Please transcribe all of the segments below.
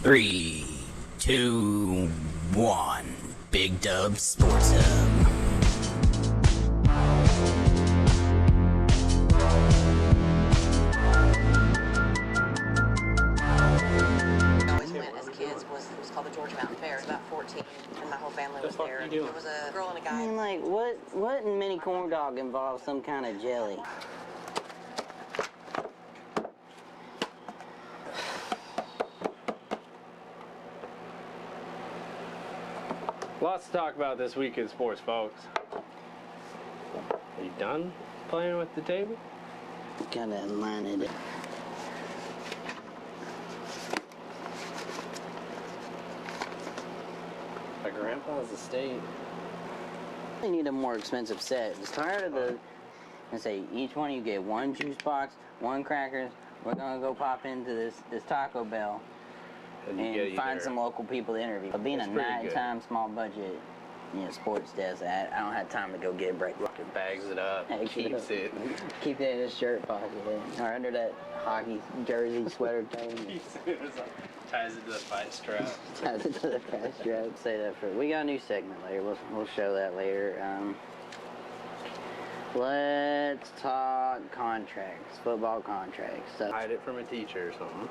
3, 2, 1. Big Dub Sports Hub. It was called the Georgia Mountain Fair. I was about 14, and my whole family was there. There was a girl and a guy. I mean, like, what in mini corn dog involves some kind of jelly? Lots to talk about this week in sports, folks. Are you done playing with the table? Gotta line it. My grandpa's estate. They need a more expensive set. Just tired of the. And say each one of you get one juice box, one crackers. We're gonna go pop into this Taco Bell and find some local people to interview. But being a nighttime small budget, sports desk, I don't have time to go get a break. Fucking bags it up, keeps it. Keep it in his shirt pocket or under that hockey jersey sweater thing. Ties it to the fight strap. Ties it to the fight strap. Say that for. We got a new segment later. We'll show that later. Let's talk contracts, football contracts. So. Hide it from a teacher or something.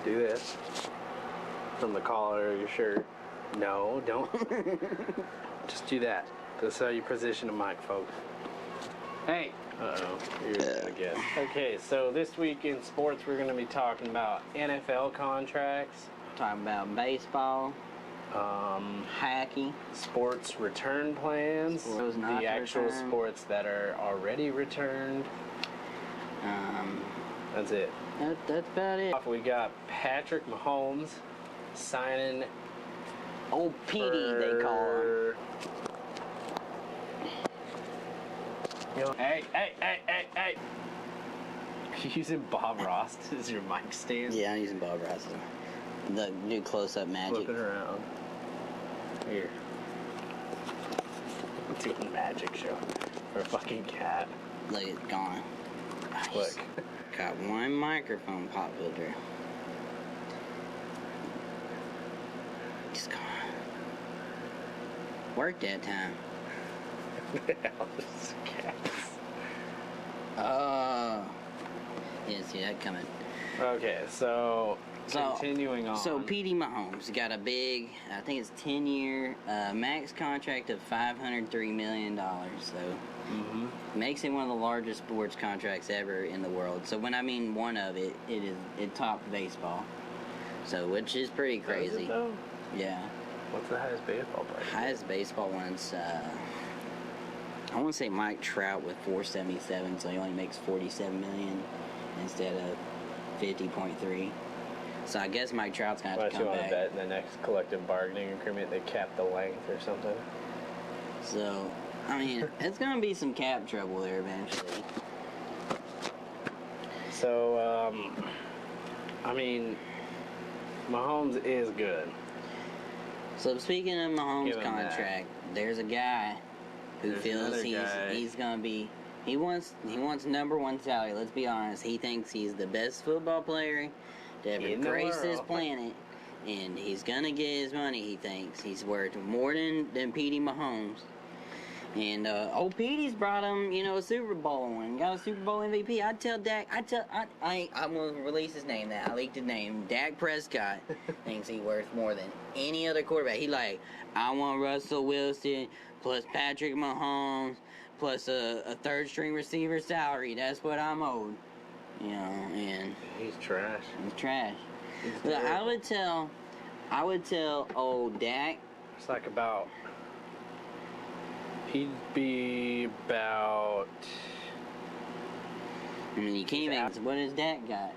Do this from the collar of your shirt. No, don't. Just do that. That's how you position a mic, folks. Hey. Uh-oh. You're gonna guess. Okay, so this week in sports, we're gonna be talking about NFL contracts. Talking about baseball. Hockey. Sports return plans. The actual sports that are already returned. That's it. That's about it. We got Patrick Mahomes signing. Old Petey, they call him. Hey. You using Bob Ross as your mic stand? Yeah, I'm using Bob Ross. The new close-up magic. Flip it around. Here. Doing a magic show for a fucking cat. Look, it's gone. Look. Got one microphone pop filter. Just gone. Worked that time. This cats. Yeah, see that coming. Okay, so continuing on. So Petey Mahomes got a big, I think it's 10-year max contract of $503 million. So makes it one of the largest sports contracts ever in the world. So when I mean one of it topped baseball. So which is pretty crazy. Is it though? Yeah. What's the highest baseball player? Highest baseball one's I want to say Mike Trout with 477, so he only makes $47 million instead of 50.3. So I guess Mike Trout's gonna have to come back. Why don't you want to bet in the next collective bargaining agreement they cap the length or something? So, I mean, it's gonna be some cap trouble there eventually. So, I mean, Mahomes is good. So speaking of Mahomes' contract, there's a guy who feels he's gonna be. He wants number one salary. Let's be honest. He thinks he's the best football player to ever grace this planet, and he's gonna get his money. He thinks he's worth more than Petey Mahomes. And old Petey's brought him, a Super Bowl win. Got a Super Bowl MVP. I'd tell Dak. I'm gonna release his name now. I leaked his name. Dak Prescott thinks he's worth more than any other quarterback. He I want Russell Wilson plus Patrick Mahomes plus a third string receiver salary. That's what I'm owed. And he's trash. He's trash. But I would tell old Dak. It's like about. He'd be about. I mean, you can't even. What has Dak got?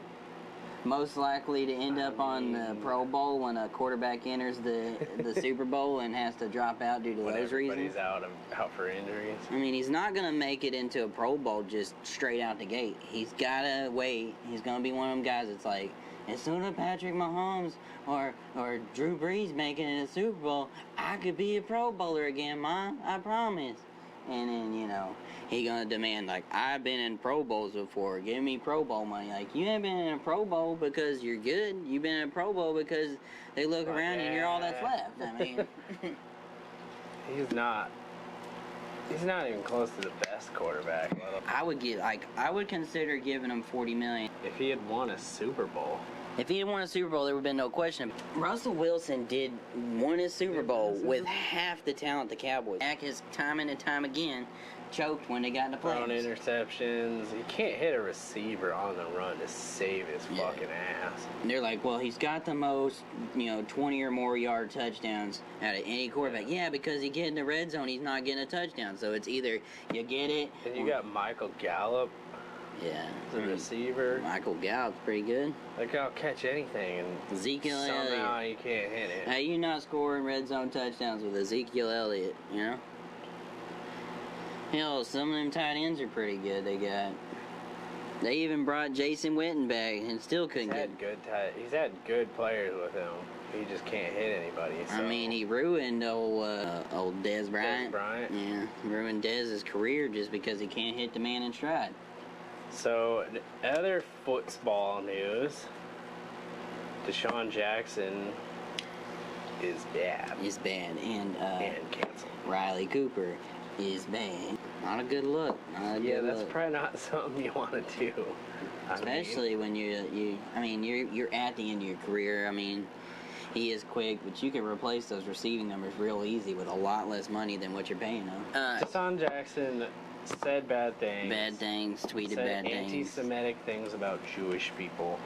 Most likely to end up on the Pro Bowl when a quarterback enters the Super Bowl and has to drop out due to those reasons. Everybody's out for injuries. I mean, he's not going to make it into a Pro Bowl just straight out the gate. He's got to wait. He's going to be one of them guys that's like, as soon as Patrick Mahomes or Drew Brees making it a Super Bowl, I could be a Pro Bowler again, Mom. I promise. and then, you know, he gonna demand, like, I've been in Pro Bowls before, give me Pro Bowl money. Like, you ain't been in a Pro Bowl because you're good, you've been in a Pro Bowl because they look around and you're all that's left. I mean, he's not even close to the best quarterback. I would consider giving him $40 million. If he had won a Super Bowl. If he had won a Super Bowl, there would have been no question. Russell Wilson won his Super Bowl with half the talent the Cowboys. Dak has time and time again choked when they got in the playoffs. Throwing interceptions. He can't hit a receiver on the run to save his fucking ass. And they're like, well, he's got the most, 20 or more yard touchdowns out of any quarterback. Yeah, because he get in the red zone, he's not getting a touchdown. So it's either you get it. And you got Michael Gallup. Yeah. The receiver. Michael Gallup's pretty good. Like, I'll catch anything, and Ezekiel somehow Elliott. you can't hit it. How you not scoring red zone touchdowns with Ezekiel Elliott, you know? Hell, some of them tight ends are pretty good they got. They even brought Jason Witten back and still couldn't get... He's had good players with him. He just can't hit anybody. So. I mean, he ruined old Dez Bryant. Dez Bryant? Yeah, ruined Dez's career just because he can't hit the man in stride. So, other football news, DeSean Jackson is bad. Is bad. And canceled. Riley Cooper is bad. Not a good look. Not a good that's look. probably not something you want to do. Especially when you're at the end of your career. I mean, he is quick, but you can replace those receiving numbers real easy with a lot less money than what you're paying them. DeSean Jackson said bad things. Tweeted bad things. Anti-Semitic things about Jewish people.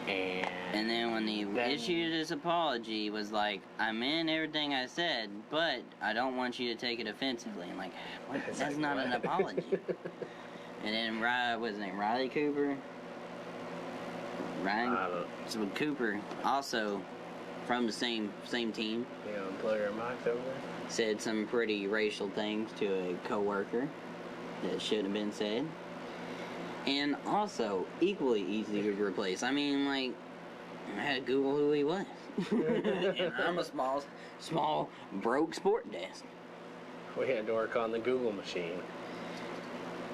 And then when he issued his apology, was like, I meant everything I said, but I don't want you to take it offensively. I'm like, what? That's not an apology. And then what's his name? Riley Cooper? So Cooper, also from the same team. Yeah, player Mike over there. Said some pretty racial things to a coworker that shouldn't have been said. And also, equally easy to replace. I mean, like, I had to Google who he was. And I'm a small, broke sport desk. We had to work on the Google machine.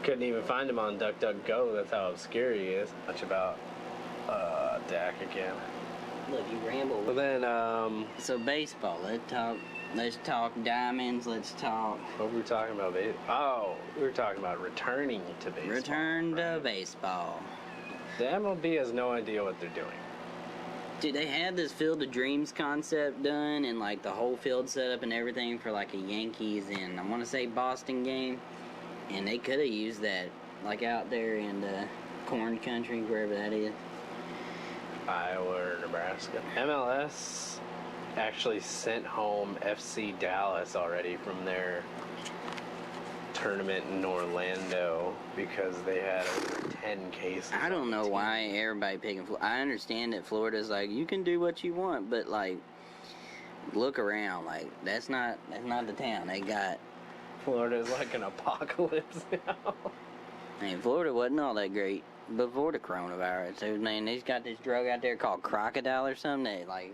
Couldn't even find him on DuckDuckGo. That's how obscure he is. Much about Dak again. Look, you ramble. Well then, So baseball. Let's talk diamonds. Let's talk. What were we talking about? Oh, we were talking about returning to baseball. Return to baseball. The MLB has no idea what they're doing. Dude, they had this Field of Dreams concept done and like the whole field set up and everything for like a Yankees and I want to say Boston game. And they could have used that like out there in the corn country, wherever that is. Iowa or Nebraska. MLS actually sent home FC Dallas already from their tournament in Orlando because they had over 10 cases. I don't know why everybody picking Florida. I understand that Florida's like, you can do what you want, but like, look around. Like, that's not the town. They got... Florida's like an apocalypse now. I mean, Florida wasn't all that great before the coronavirus. I mean, they've got this drug out there called crocodile or something that, like,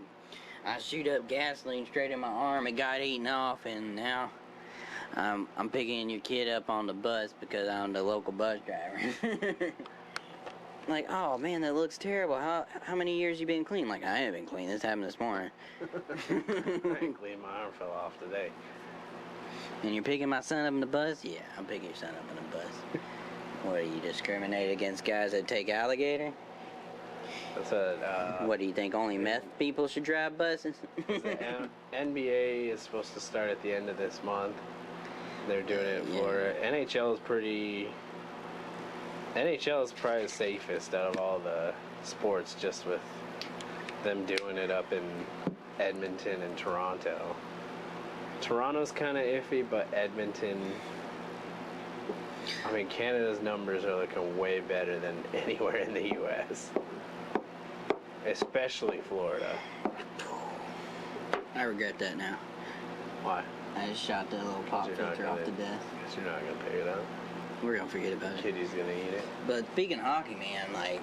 I shoot up gasoline straight in my arm, it got eaten off, and now I'm picking your kid up on the bus because I'm the local bus driver. Like, oh man, that looks terrible. How many years you been clean? Like, I haven't been clean. This happened this morning. I ain't clean. My arm fell off today. And you're picking my son up in the bus? Yeah, I'm picking your son up in the bus. What, do you discriminate against guys that take alligator? That's what, what do you think, only meth people should drive buses? The NBA is supposed to start at the end of this month. They're doing it in Florida. NHL is probably the safest out of all the sports, just with them doing it up in Edmonton and Toronto. Toronto's kind of iffy, but Edmonton, I mean, Canada's numbers are looking way better than anywhere in the U.S. Especially Florida. I regret that now. Why? I just shot that little pop filter off to death. Because you're not going to pick it up. We're going to forget about it. Kitty's going to eat it. But speaking of hockey, man, like,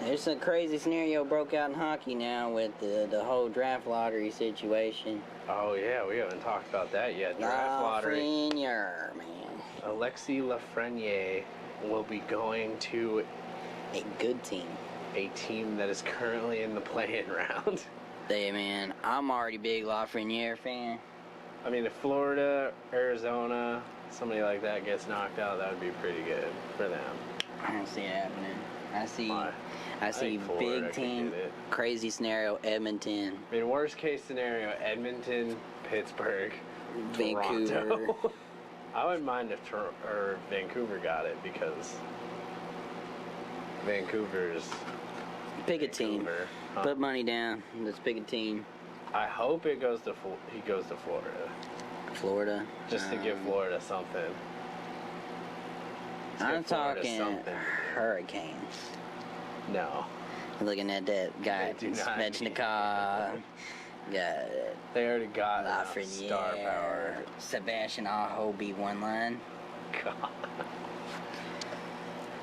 There's a crazy scenario broke out in hockey now with the whole draft lottery situation. Oh yeah, we haven't talked about that yet. Draft lottery. Lafreniere, man. Alexis Lafreniere will be going to A good team. a team that is currently in the play-in round. Hey, man, I'm already a big Lafreniere fan. I mean, if Florida, Arizona, somebody like that gets knocked out, that would be pretty good for them. I don't see it happening. Why? I see Florida big could team, get it. crazy scenario, Edmonton, I mean, worst case scenario, Edmonton, Pittsburgh, Vancouver. Toronto. I wouldn't mind if Vancouver got it because Vancouver's Pick a team. Vancouver, huh? Put money down. Let's pick a team. I hope it goes to he goes to Florida, Florida. just to give Florida something. Let's I'm give Florida talking something. Hurricanes. No, Looking at that guy, They do not Svechnikov. Got they already got enough star Lafreniere. power. Sebastian Aho be one line. God.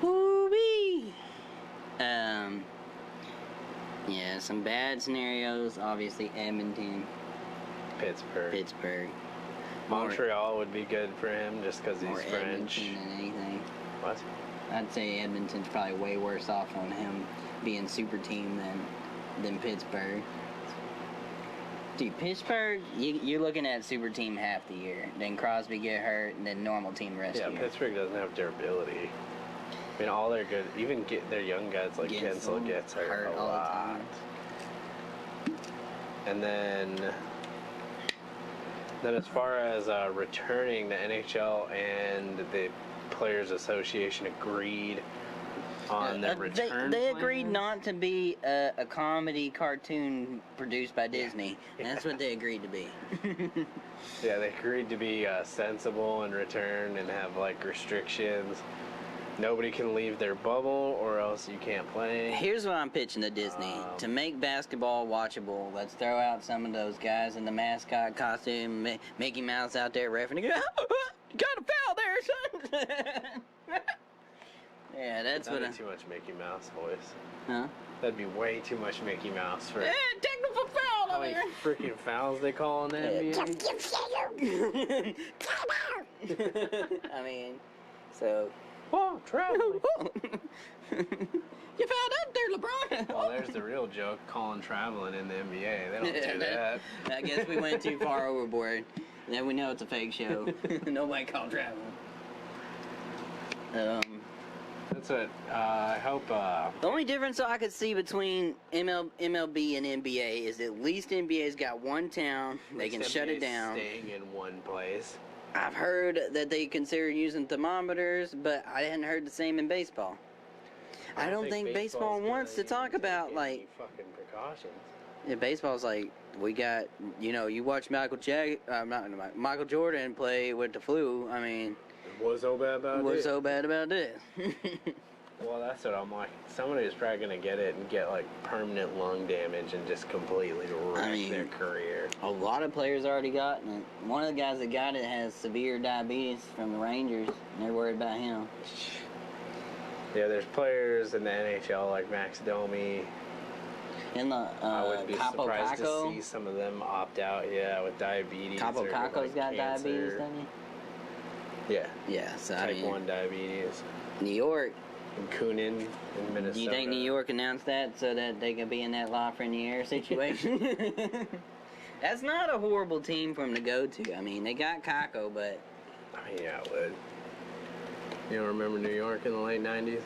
Woo-wee! Yeah, some bad scenarios. Obviously, Edmonton, Pittsburgh. Montreal would be good for him just because More he's French. Edmonton than anything. What? I'd say Edmonton's probably way worse off on him being super team than Pittsburgh. Dude, Pittsburgh, you're looking at super team half the year. Then Crosby get hurt, and then normal team rest Yeah, of the year. Pittsburgh doesn't have durability. I mean, all their good, even their young guys like Gensel gets hurt a all the lot. time. And then as far as returning, the NHL and the Players Association agreed on the return. They agreed plans. not to be a comedy cartoon produced by Disney. Yeah. That's what they agreed to be. Yeah, they agreed to be sensible in return and have like restrictions. Nobody can leave their bubble, or else you can't play. Here's what I'm pitching to Disney. To make basketball watchable, let's throw out some of those guys in the mascot costume, Mickey Mouse out there reffing. You got a foul there, son! Yeah, that's what That'd be too much Mickey Mouse voice. Huh? That'd be way too much Mickey Mouse for Technical foul how over many there! freaking fouls they call in the NBA. I mean, so... Oh, traveling. You found out there, LeBron. Well, there's the real joke, calling traveling in the NBA. They don't do that. I guess we went too far overboard. Then we know it's a fake show. Nobody called traveling. That's it. I hope. The only difference I could see between MLB and NBA is at least NBA's got one town. They can shut it down. Staying in one place. I've heard that they consider using thermometers, but I hadn't heard the same in baseball. I don't think baseball wants to talk about, like... Any fucking precautions. Yeah, baseball's like, we got, you watch Michael Jordan play with the flu. I mean... What's so bad about it? What's so bad about this? Well, that's what I'm like. Somebody's probably going to get it and get, like, permanent lung damage and just completely wreck their career. A lot of players already got it. One of the guys that got it has severe diabetes from the Rangers, and they're worried about him. Yeah, there's players in the NHL like Max Domi. And the I wouldn't be Capo surprised Caco. to see some of them opt out, with diabetes. Capo or, Caco's like, got cancer. diabetes, doesn't he? Yeah. Yeah, so Type 1 diabetes. New York. And Kunin in Minnesota. Do you think New York announced that so that they could be in that Lafreniere situation? That's not a horrible team for them to go to. I mean, they got Caco, but... I mean, yeah, it would. You don't remember New York in the late 90s?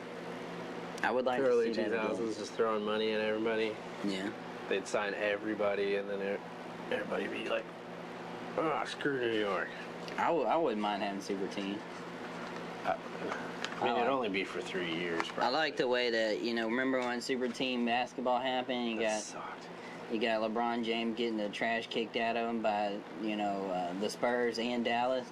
I would like Early to see that 2000s, again. just throwing money at everybody. Yeah. They'd sign everybody, and then everybody be like, oh, screw New York. I wouldn't mind having a super team. I mean, it'd only be for 3 years, probably. I like the way that, remember when super team basketball happened? That sucked. You got LeBron James getting the trash kicked out of him by, the Spurs and Dallas.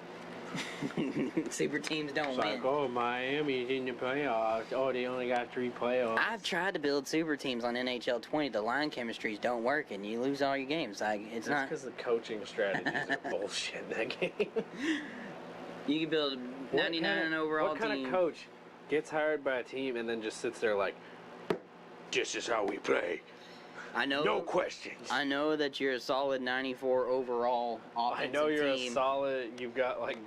Super teams don't It's win. like, oh, Miami's in the playoffs. Oh, they only got 3 playoffs. I've tried to build super teams on NHL 20. The line chemistries don't work, and you lose all your games. Like it's That's not because the coaching strategies are bullshit in that game. You can build 99 and overall What kind team. of coach gets hired by a team and then just sits there like, this is how we play. I know. No questions. I know that you're a solid 94 overall offensive I know you're team. a solid. You've got like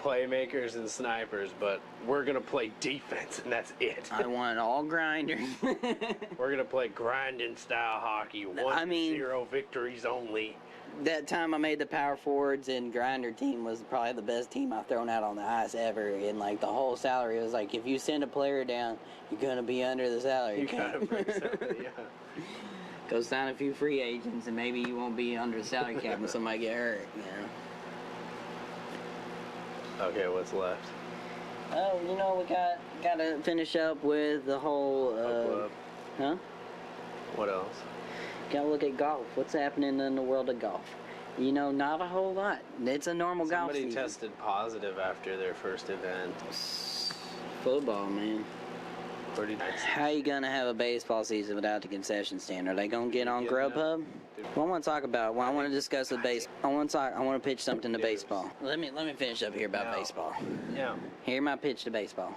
playmakers and snipers, but we're gonna play defense, and that's it. I want all grinders. We're gonna play grinding style hockey. 1-0 victories only. That time I made the power forwards and grinder team was probably the best team I've thrown out on the ice ever. And like the whole salary was like, if you send a player down, you're gonna be under the salary You cap. gotta break something, yeah. Go sign a few free agents, and maybe you won't be under the salary cap when somebody get hurt. You know. Okay, what's left? Oh, you know, we gotta finish up with the whole. Club. Huh? What else? Gotta look at golf. What's happening in the world of golf? You know, not a whole lot. It's a normal golf season. Somebody tested positive after their first event. Football, man. Pretty nice. How you gonna have a baseball season without the concession stand? Are they gonna get on Grubhub? Well, I want to talk about. Well, I want to discuss the base. I want to pitch something to baseball. Let me finish up here about baseball. Yeah. Here's my pitch to baseball.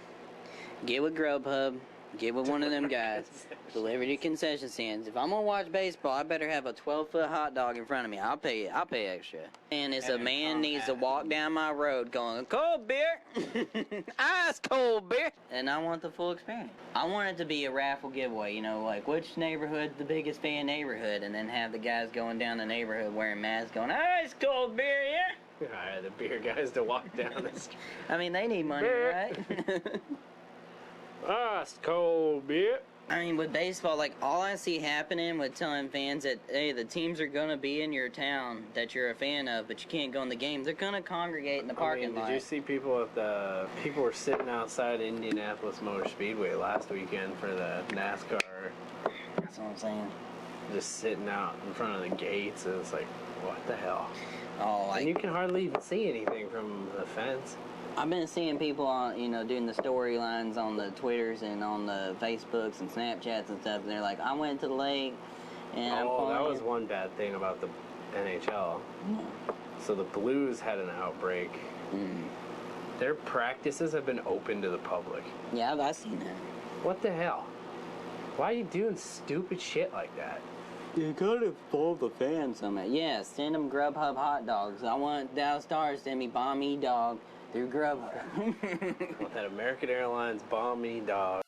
Get with Grubhub. Get with one of them guys. Deliver to concession stands. If I'm gonna watch baseball, I better have a 12-foot hot dog in front of me. I'll pay extra. And it's a man needs to walk down my road going, cold beer, ice cold beer. And I want the full experience. I want it to be a raffle giveaway. You know, like which neighborhood's the biggest fan neighborhood, and then have the guys going down the neighborhood wearing masks, going, ice cold beer, yeah. Alright, the beer guys to walk down the street. I mean, they need money, right? Ice cold beer. I mean, with baseball, like, all I see happening with telling fans that, hey, the teams are going to be in your town that you're a fan of, but you can't go in the game, they're going to congregate in the parking lot. Did you see people people were sitting outside Indianapolis Motor Speedway last weekend for the NASCAR? That's what I'm saying. Just sitting out in front of the gates, and it's like, what the hell? Oh, like, and you can hardly even see anything from the fence. I've been seeing people on, you know, doing the storylines on the Twitters and on the Facebooks and Snapchats and stuff, and they're like, I went to the lake, and I'm playing. That was one bad thing about the NHL. So the Blues had an outbreak. Their practices have been open to the public. Yeah, I've seen that. What the hell? Why are you doing stupid shit like that? You gotta involve the fans on it. Yeah, send them Grubhub hot dogs. I want Dallas Stars to send me Bomb E Dog through Grubhub. I want that American Airlines Bomb E Dog.